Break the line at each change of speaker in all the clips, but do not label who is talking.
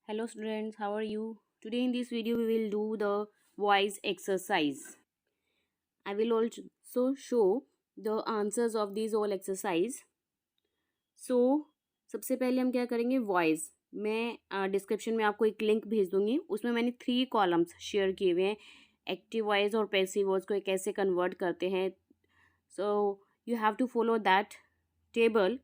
Hello students, how are you? Today in this video we will do the voice exercise. I will also show the answers of these all exercise. So सबसे पहले हम क्या करेंगे voice मैं description में आपको एक link भेज दूंगी उसमें मैंने 3 कॉलम्स शेयर किए हुए हैं एक्टिव वॉइस और पैसिव वॉइस को कैसे कन्वर्ट करते हैं so you have to follow that table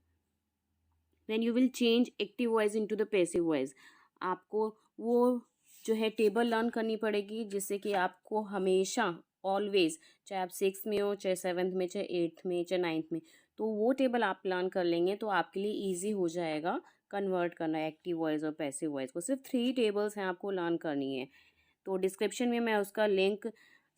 then you will change active voice into the passive voice आपको वो जो है टेबल लर्न करनी पड़ेगी जिससे कि आपको हमेशा ऑलवेज चाहे आप सिक्स में हो चाहे सेवन्थ में चाहे एट्थ में चाहे नाइन्थ में तो वो टेबल आप लर्न कर लेंगे तो आपके लिए ईजी हो जाएगा कन्वर्ट करना एक्टिव वॉइस और पैसिव वॉइस को सिर्फ 3 टेबल्स हैं आपको लर्न करनी है तो डिस्क्रिप्शन में मैं उसका लिंक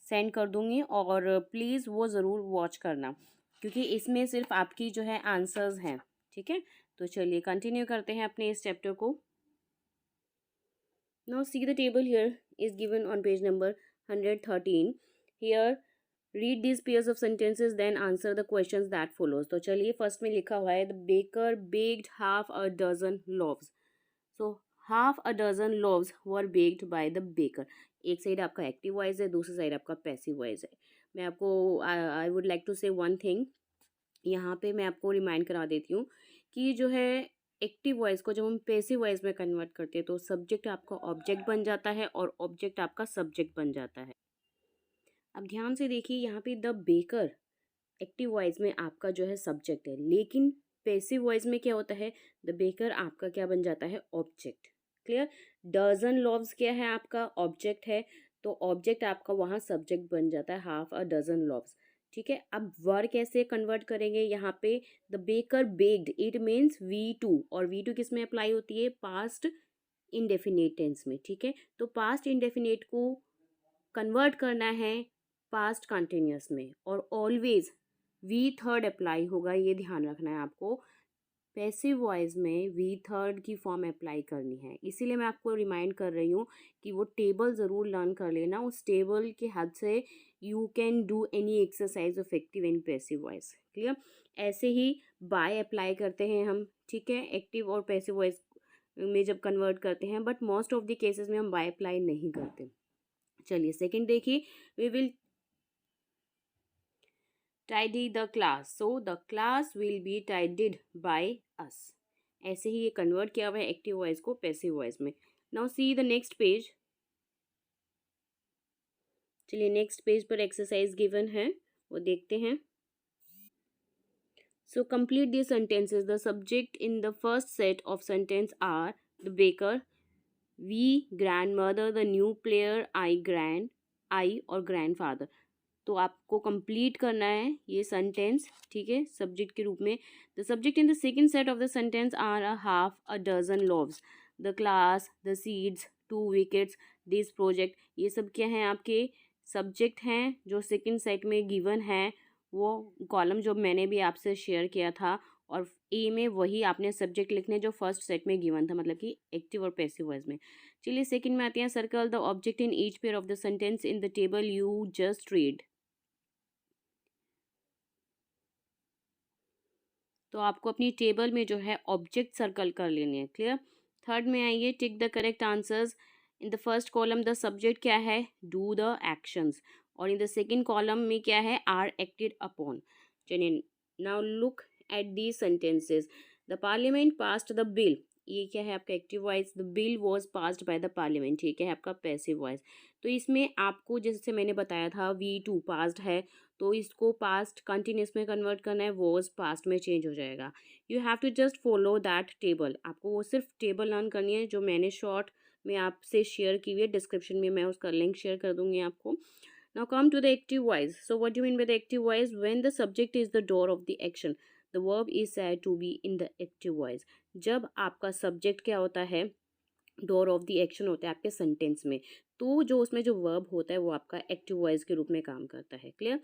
सेंड कर दूंगी और प्लीज़ वो ज़रूर वॉच करना क्योंकि इसमें सिर्फ आपकी जो है आंसर्स हैं ठीक है तो चलिए कंटिन्यू करते हैं अपने इस चैप्टर को now see the table here is given on page number 113 here read this pairs of sentences then answer the questions that follows तो चलिए फर्स्ट में लिखा हुआ है the baker baked half a dozen loaves so half a dozen loaves were baked by the baker एक side आपका active voice है दूसरी साइड आपका पैसिव वॉइस है मैं आपको आई वुड लाइक टू से वन थिंग यहाँ पे मैं आपको रिमाइंड करा देती हूँ कि जो है एक्टिव वॉइस को जब हम पैसिव वॉइस में कन्वर्ट करते हैं तो सब्जेक्ट आपका ऑब्जेक्ट बन जाता है और ऑब्जेक्ट आपका सब्जेक्ट बन जाता है अब ध्यान से देखिए यहाँ पे द बेकर एक्टिव वॉइस में आपका जो है सब्जेक्ट है लेकिन पैसिव वॉइस में क्या होता है द बेकर आपका क्या बन जाता है ऑब्जेक्ट क्लियर डजन लॉव्स क्या है आपका ऑब्जेक्ट है तो ऑब्जेक्ट आपका वहाँ सब्जेक्ट बन जाता है हाफ अ डजन लॉव्स ठीक है अब वर कैसे कन्वर्ट करेंगे यहाँ पे the baker baked it means V2 और V2 किस में अप्लाई होती है पास्ट इंडेफिनेट टेंस में ठीक है तो पास्ट इंडेफिनेट को कन्वर्ट करना है पास्ट कंटिन्यूअस में और ऑलवेज V3 अप्लाई होगा ये ध्यान रखना है आपको पैसिव वॉइस में V3 की फॉर्म अप्लाई करनी है इसीलिए मैं आपको रिमाइंड कर रही हूँ कि वो टेबल ज़रूर लर्न कर लेना उस टेबल के हेल्प से you can do any exercise of active and passive voice clear ऐसे ही बाय अप्लाई करते हैं हम ठीक है एक्टिव और पैसिव वॉइस में जब कन्वर्ट करते हैं but most of the cases में हम बाय अप्लाई नहीं करते चलिए सेकंड देखिए we will tidy the class so the class will be tidied by us ऐसे ही ये कन्वर्ट किया हुआ है एक्टिव वॉइस को पैसिव वॉइस में now see the next page चलिए नेक्स्ट पेज पर एक्सरसाइज गिवन है वो देखते हैं so complete these sentences the subject in the first set of sentence are the baker we grandmother the new player I और grandfather तो आपको complete करना है ये सेंटेंस ठीक है सब्जेक्ट के रूप में the subject in the second set of the sentence are a half a dozen loaves the class the seeds 2 wickets this project ये सब क्या हैं आपके सब्जेक्ट हैं जो सेकेंड सेट में गिवन है वो कॉलम जो मैंने भी आपसे शेयर किया था और ए में वही आपने सब्जेक्ट लिखने जो फर्स्ट सेट में गिवन था मतलब कि एक्टिव और पैसिव वॉइस में चलिए सेकंड में आते हैं circle the object in each pair of the sentence in the table you just read तो आपको अपनी टेबल में जो है ऑब्जेक्ट सर्कल कर लेने हैं क्लियर थर्ड में आइए tick the correct answers in the first column the subject क्या है डू द एक्शंस और इन द सेकंड कॉलम में क्या है आर एक्टेड अपॉन चलिए now look at the sentences the parliament passed the bill ये क्या है आपका active voice the bill was passed by the parliament ठीक है आपका पैसिव वॉइस तो इसमें आपको जैसे मैंने बताया था V2 पास्ड है तो इसको पास्ट कंटिन्यूस में कन्वर्ट करना है वॉज पास्ट में चेंज हो जाएगा you have to just follow that table आपको वो सिर्फ टेबल लर्न करनी है जो मैंने शॉर्ट में आपसे शेयर की हुई है डिस्क्रिप्शन में मैं उसका लिंक शेयर कर दूंगी आपको now come to the active voice so what do mean by the active voice when the subject is the doer of the action the verb is said to be in the active voice जब आपका subject क्या होता है door of the action होता है आपके sentence में तो जो उसमें जो वर्ब होता है वो आपका एक्टिव वॉइस के रूप में काम करता है clear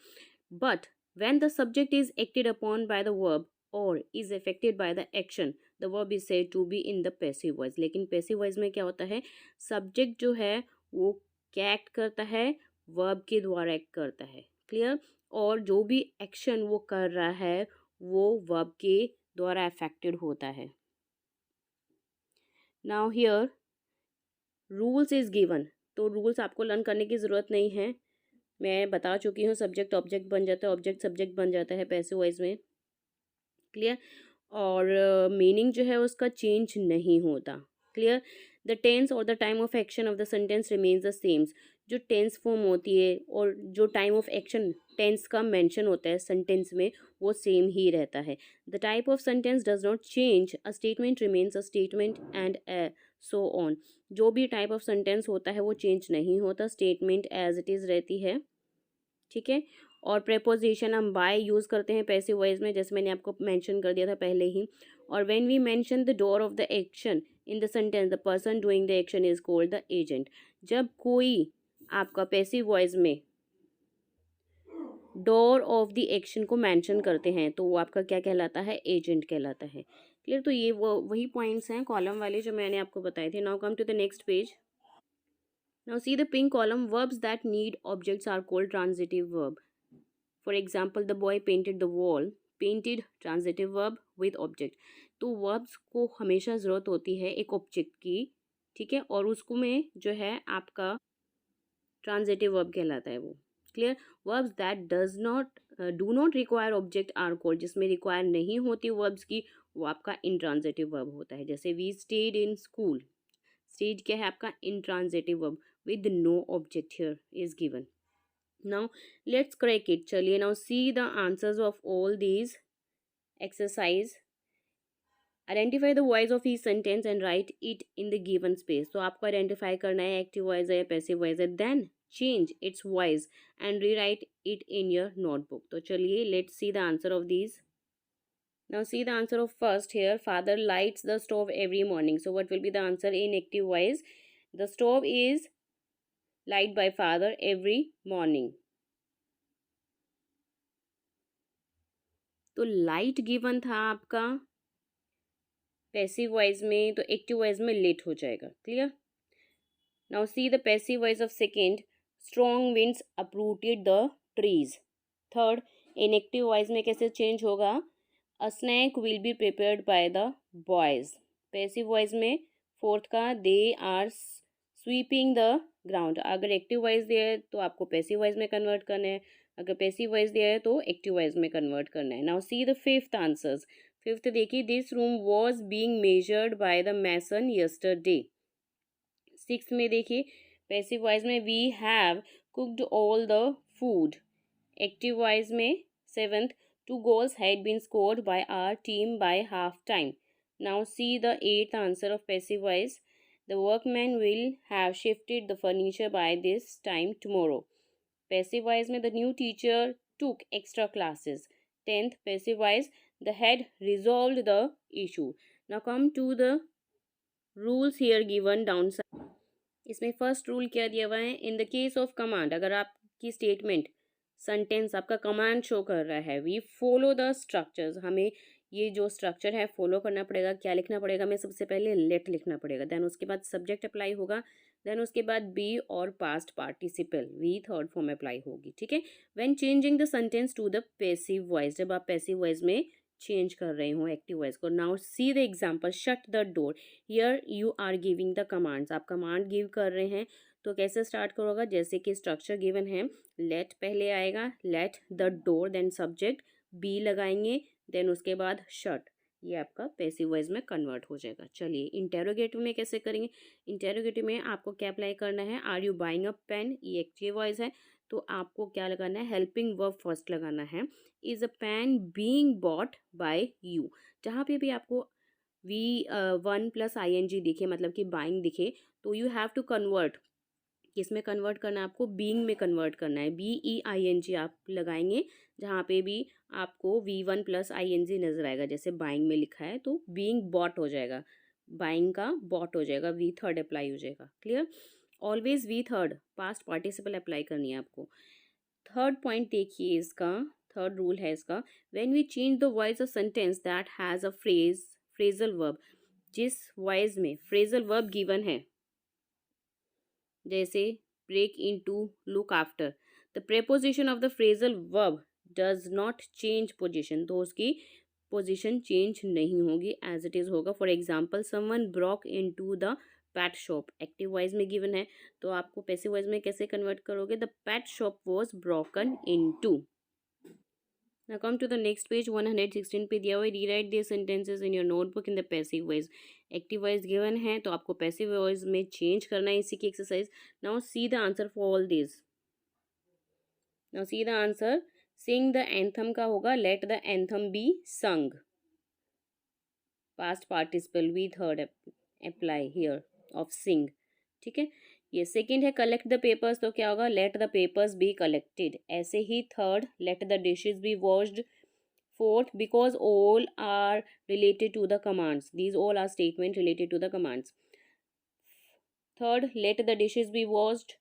but when the subject is acted upon by the verb or is affected by the action the verb is said to be in the passive voice लेकिन passive voice में क्या होता है subject जो है वो क्या act करता है verb के द्वारा act करता है क्लियर और जो भी action वो कर रहा है वो verb के द्वारा affected होता है now here rules is given, तो रूल्स आपको लर्न करने की ज़रूरत नहीं है, मैं बता चुकी हूँ। सब्जेक्ट ऑब्जेक्ट बन जाता है, ऑब्जेक्ट सब्जेक्ट बन जाता है पैसिव वॉइस में, क्लियर। और मीनिंग जो है उसका चेंज नहीं होता, क्लियर। द टेंस और the time of action of the sentence remains the same. जो टेंस फॉर्म होती है और जो टाइम ऑफ एक्शन टेंस का मेंशन होता है सेंटेंस में, वो सेम ही रहता है। The type of sentence does not change, a statement remains a statement and so on. जो भी टाइप ऑफ सेंटेंस होता है वो चेंज नहीं होता, स्टेटमेंट एज इट इज़ रहती है, ठीक है। और प्रेपोजिशन हम बाय यूज़ करते हैं पैसिव वॉइस में, जैसे मैंने आपको मेंशन कर दिया था पहले ही। और when we mention the doer of the action in the sentence, the person doing the action is called the agent. जब कोई आपका पैसिव वॉइस में डोर ऑफ द एक्शन को मेंशन करते हैं तो वो आपका क्या कहलाता है, एजेंट कहलाता है, क्लियर। तो ये वो वही पॉइंट्स हैं कॉलम वाले जो मैंने आपको बताए थे। Now come to the next page. Now see the pink column, verbs that need objects are called transitive verb. For example the boy painted the wall, painted transitive verb with object. तो verbs को हमेशा ज़रूरत होती है एक object की, ठीक है, और उसको में जो है आपका ट्रांजिटिव वर्ब कहलाता है वो, clear. Verbs that does not do not require object are called, जिसमें रिक्वायर नहीं होती वर्ब्स की, वो आपका इंट्रांजिटिव वर्ब होता है। जैसे we stayed in school, stayed क्या है आपका intransitive verb with no object here is given. Now let's crack it. चलिए now see the answers of all these exercise. Identify the voice of each sentence and write it in the given space. तो आपको identify करना है active voice है या passive voice है, then change its voice and rewrite it in your notebook. तो चलिए let's see the answer of these. Now see the answer of first here. Father lights the stove every morning. So what will be the answer in active voice? The stove is light by father every morning. तो light given था आपका passive voice में, तो active voice में late हो जाएगा, clear. Now see the passive voice of second, strong winds uprooted the trees. Third, in active voice में कैसे चेंज होगा, a snack will be prepared by the boys. Passive voice में fourth का, they are sweeping the ground. अगर active voice दिया है तो आपको पैसिव वॉइस में कन्वर्ट करना है, अगर पैसिव वॉइस दिया है तो एक्टिव वॉइस में कन्वर्ट करना है। Now see the fifth answers. Fifth देखिए, this room was being measured by the mason yesterday. Six में देखिए, पैसिव वॉइस में we have cooked all the food. Active voice में seventh, two goals had been scored by our team by half time. Now see the eighth answer of passive voice, the workman will have shifted the furniture by this time tomorrow. Passive voice में the new teacher took extra classes. 10th passive voice, the head resolved the issue. Now come to the rules here given downside. इसमें first rule क्या दिया हुआ है, in the case of command, अगर आपकी statement sentence आपका command show कर रहा है, वी फॉलो द स्ट्रक्चर्स, हमें ये जो स्ट्रक्चर है फॉलो करना पड़ेगा। क्या लिखना पड़ेगा, हमें सबसे पहले लेट लिखना पड़ेगा, देन उसके बाद सब्जेक्ट अप्लाई होगा, देन उसके बाद बी और past participle V third form apply होगी, ठीक है। When changing the sentence to the passive voice, जब आप पैसिव वॉइस में चेंज कर रहे हो एक्टिव वॉइस को। Now see the example, shut the door, here you are giving the commands, आप कमांड गिव कर रहे हैं, तो कैसे स्टार्ट करोगा, जैसे कि स्ट्रक्चर गिवन है, लेट पहले आएगा, let the door, then subject be लगाएंगे, देन उसके बाद शट, ये आपका पैसिव वॉइस में कन्वर्ट हो जाएगा। चलिए इंटेरोगेटिव में कैसे करेंगे, इंटेरोगेटिव में आपको क्या अप्लाई करना है, are you buying a pen, ये एक्टिव वॉइस है, तो आपको क्या लगाना है, हेल्पिंग वर्ब फर्स्ट लगाना है। Is a pen being bought by you, जहाँ पे भी आपको V one plus I N G दिखे, मतलब कि बाइंग दिखे, तो यू हैव टू कन्वर्ट, किस में कन्वर्ट करना है आपको, बीइंग में कन्वर्ट करना है, बी ई आई एन जी आप लगाएंगे, जहाँ पे भी आपको V one plus I N G नजर आएगा, जैसे बाइंग में लिखा है तो बीइंग बॉट हो जाएगा, बाइंग का बॉट हो जाएगा, वी थर्ड अप्लाई हो जाएगा, clear. Always V third past participle apply करनी है आपको। थर्ड पॉइंट देखिए इसका, थर्ड रूल है इसका, when we change the voice of sentence that has a phrasal verb, जिस वॉइस में फ्रेजल वर्ब गिवन है, जैसे break into, look after, the preposition of the phrasal verb does not change position, तो उसकी position change नहीं होगी, as it is होगा। For example, someone broke into the pet shop active voice में given है, तो आपको passive voice में कैसे कन्वर्ट करोगे? The pet shop was broken into. Now come to the next page 116 पे दिया हुआ है, rewrite this sentences in your notebook in the passive voice. Active voice given है तो आपको पैसिव वॉइस में चेंज करना है इसी की exercise. Now see the answer for all this. Now see the answer. Sing the anthem का होगा let the anthem be sung, past participle V third apply here of sing. ठीक है, ये सेकंड है कलेक्ट द पेपर्स, तो क्या होगा? Let the papers be collected. ऐसे ही third let the dishes be washed. Fourth because all are related to the commands, these all are statement related to the commands. Third let the dishes be washed.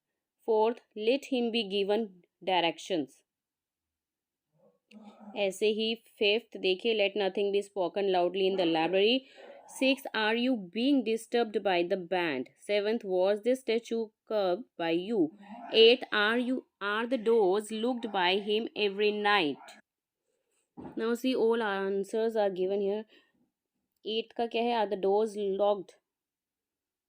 Fourth let him be given directions. ऐसे ही fifth देखिए let nothing be spoken loudly in the library. Sixth, are you being disturbed by the band? Seventh, was this statue carved by you? Eighth, are the doors looked by him every night? Now see all answers are given here. Eighth का क्या है? Are the doors locked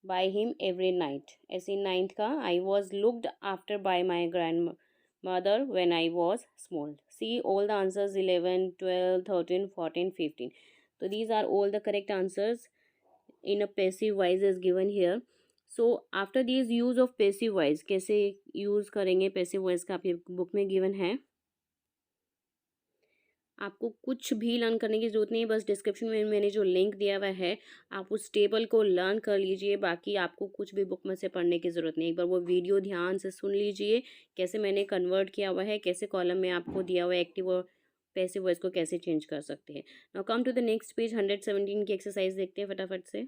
by him every night? ऐसे ninth का I was looked after by my grandmother when I was small. See all the answers 11, 12, 13, 14, 15. So these are all the correct answers in a passive voice is given here. So after these use of passive voice कैसे use करेंगे passive voice का आपकी book में given है। आपको कुछ भी learn करने की ज़रूरत नहीं है, बस डिस्क्रिप्शन में मैंने जो लिंक दिया हुआ है आप उस टेबल को लर्न कर लीजिए, बाकी आपको कुछ भी बुक में से पढ़ने की ज़रूरत नहीं। एक बार वो वीडियो ध्यान से सुन लीजिए कैसे मैंने कन्वर्ट किया हुआ है, कैसे कॉलम में आपको दिया हुआ है एक्टिव और पैसिव वॉइस को कैसे चेंज कर सकते हैं। Now come to the next page 117 की एक्सरसाइज देखते हैं फटाफट से।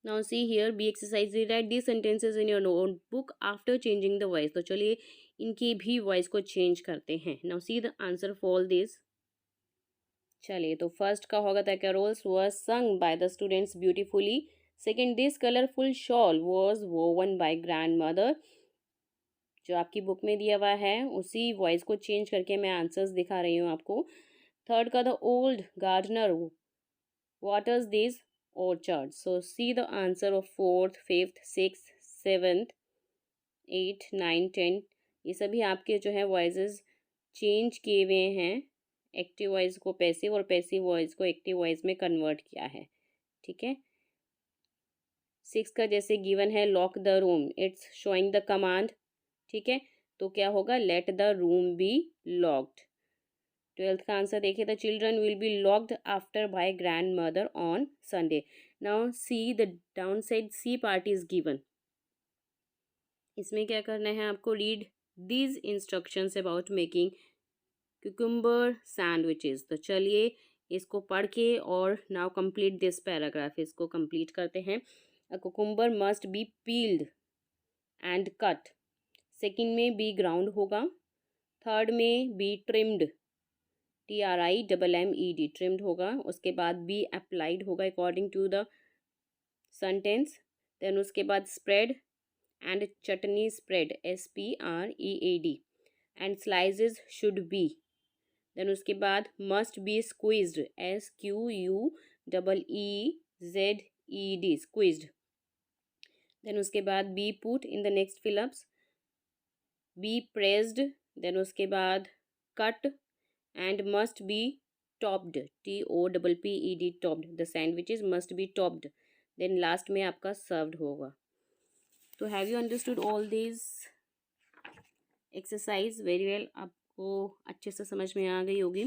Now see here B exercise, rewrite these sentences in your notebook after changing the voice। तो चलिए इनकी भी वॉइस को चेंज करते हैं। Now see the answer for this। चलिए तो फर्स्ट का होगा the carols was sung by the students beautifully। Second this colourful shawl was woven by grandmother। जो आपकी बुक में दिया हुआ है उसी वॉइस को चेंज करके मैं आंसर्स दिखा रही हूँ आपको। थर्ड का the old gardener waters these orchards। So see the answer of fourth, fifth, sixth, seventh, eight, nine, 10। ये सभी आपके जो है वॉइसेस चेंज किए हुए हैं, एक्टिव वॉइस को पैसिव और पैसिव वॉइस को एक्टिव वॉइस में कन्वर्ट किया है। ठीक है, सिक्स का जैसे गिवन है lock the room, it's showing the command. ठीक है, तो क्या होगा? Let the room be locked. Twelfth का आंसर देखिए the children will be locked after by grandmother on Sunday. Now see the down side C part is given. इसमें क्या करना है आपको? Read these instructions about making cucumber sandwiches. तो चलिए इसको पढ़ के और नाउ कंप्लीट दिस पैराग्राफ, इसको कंप्लीट करते हैं। A cucumber must be peeled and cut. Second में बी ग्राउंड होगा। थर्ड में बी ट्रिम्ड, TRIMMED ट्रिम्ड होगा। उसके बाद बी अप्लाइड होगा according to the sentence. Then उसके बाद spread and chutney spread SPREAD and slices should be. Then उसके बाद must be squeezed SQUEEZED squeezed. Then उसके बाद be put in the next fill ups, be pressed. Then उसके बाद cut and must be topped TOPPED topped, the sandwiches must be topped। then last में आपका served होगा। तो have you understood all these exercise very well? आपको अच्छे से समझ में आ गई होगी।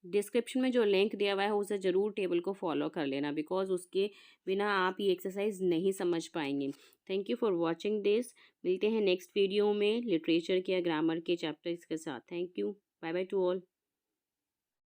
डिस्क्रिप्शन में जो लिंक दिया हुआ है उसे ज़रूर टेबल को फॉलो कर लेना, बिकॉज उसके बिना आप ये एक्सरसाइज नहीं समझ पाएंगे। Thank you for watching this. मिलते हैं नेक्स्ट वीडियो में लिटरेचर के या ग्रामर के चैप्टर्स के साथ। Thank you, bye bye to all.